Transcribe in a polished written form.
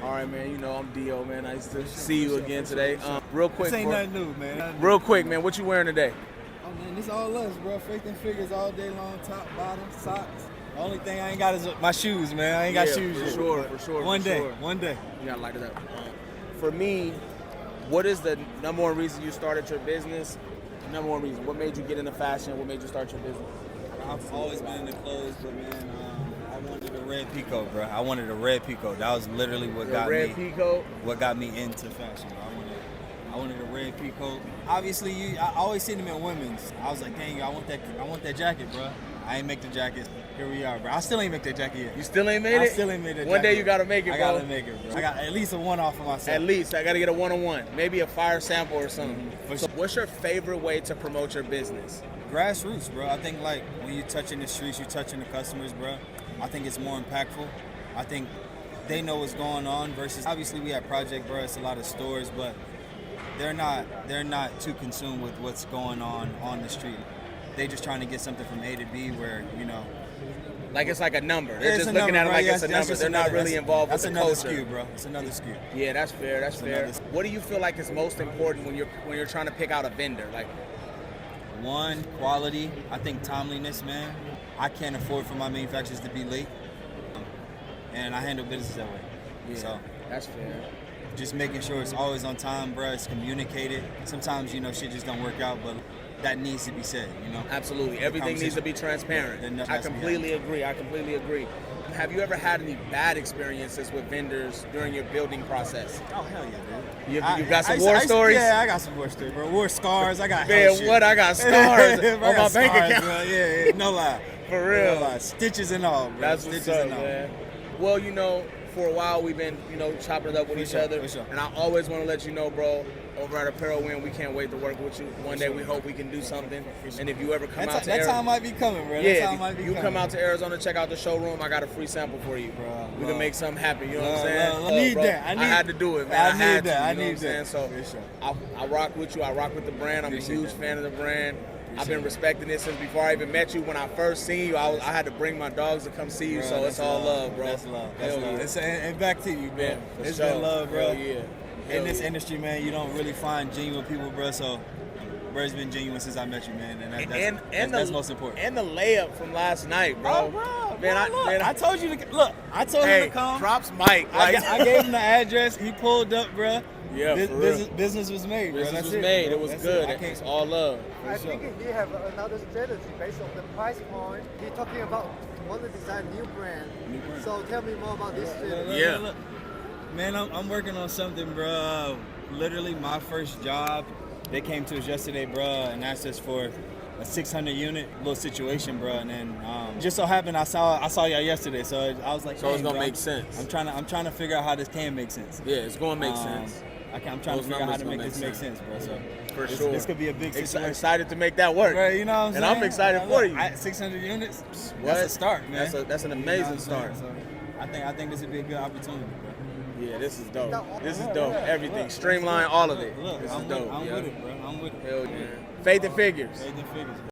All right, man. You know I'm Dio, man. Nice to see you again today. Real quick, This ain't nothing new, man. Real quick, man. What you wearing today? Oh man, this all us, bro. Faith and figures all day long. Top, bottom, socks. The only thing I ain't got is my shoes, man. I ain't got shoes yet. For sure. One day. You gotta light it up. For me, what is the number one reason you started your business? Number one reason. What made you get into fashion? What made you start your business? I've always been into clothes, but man, I wanted a red PICO, bro. I wanted a red PICO. That was literally what got me into fashion, bro. I wanted a red PICO. Obviously, I always seen them in women's. I was like, dang, I want that jacket, bro. I ain't make the jacket. Here we are, bro. I still ain't make that jacket yet. You still ain't made it? I still ain't made that jacket. One day you gotta make it, bro. I gotta make it, bro. I got at least a one-off for myself. At least. I gotta get a one-on-one. Maybe a fire sample or something. So what's your favorite way to promote your business? Grassroots, bro. I think like when you touching the streets, you touching the customers, bro. I think it's more impactful. I think they know what's going on versus obviously we have Project, bro. It's a lot of stores, but they're not too consumed with what's going on the street. They just trying to get something from A to B where, you know. Like it's like a number. They're just looking at it like it's a number. They're not really involved with the culture. That's another SKU, bro. It's another SKU. Yeah, that's fair. That's fair. What do you feel like is most important when you're trying to pick out a vendor? Like, one, quality. I think timeliness, man. I can't afford for my manufacturers to be late, and I handle business that way. Yeah, so that's fair. Just making sure it's always on time, bro. It's communicated. Sometimes, you know, shit just don't work out, but that needs to be said, you know? Absolutely. Everything needs to be transparent. I completely agree. Have you ever had any bad experiences with vendors during your building process? Oh, hell yeah, dude. You got some war stories? Yeah, I got some war stories, bro. War scars. I got man, what? I got scars on my bank account. Bro. Yeah, no lie. For real. No lie. Stitches and all, bro. That's what's up, man. Well, you know, for a while we've been, you know, chopping it up with each other. And I always want to let you know, bro, over at ApparelWin, we can't wait to work with you. One day we hope we can do something. And if you ever come out to Arizona. That time might be coming, bro. Yeah, you come out to Arizona, check out the showroom, I got a free sample for you. Bro, we can make something happen, you know what I'm saying? I need that. I had to do it, man. I need that. So I rock with you. I rock with the brand. I'm a huge fan of the brand. I've been respecting it since before I even met you. When I first seen you, I had to bring my dogs to come see you, bro, so it's all love, bro. That's love. And back to you, man. It's been love, bro. In this industry, man, you don't really find genuine people, bro. So, bro, it's been genuine since I met you, man. And that's most important. And the layup from last night, bro. Oh, bro, I told you to look. I told him to come. Props, Mike. I gave him the address. He pulled up, bro. Yeah, business was made, bro. Business was made. It was good. It's all love. I think we have another strategy based on the price point. You're talking about want to design new brand. So tell me more about this strategy. Yeah. Man, I'm working on something, bro. Literally, my first job, they came to us yesterday, bro, and asked us for a 600 unit little situation, bro. And then just so happened I saw y'all yesterday, so I was like, so it's gonna make sense. I'm trying to figure out how this can make sense. Yeah, it's gonna make sense. I'm trying to figure out how to make this make sense, bro. So for sure, this could be a big situation. Excited to make that work, bro. You know what I'm saying? And I'm excited for you. 600 units. That's a start, man. That's an amazing start. So I think this would be a good opportunity, bro. Yeah, this is dope. This is dope. Everything. Streamline all of it. Look, this is is dope. I'm with it, bro. I'm with it. Hell yeah. Faith and figures. Faith and figures.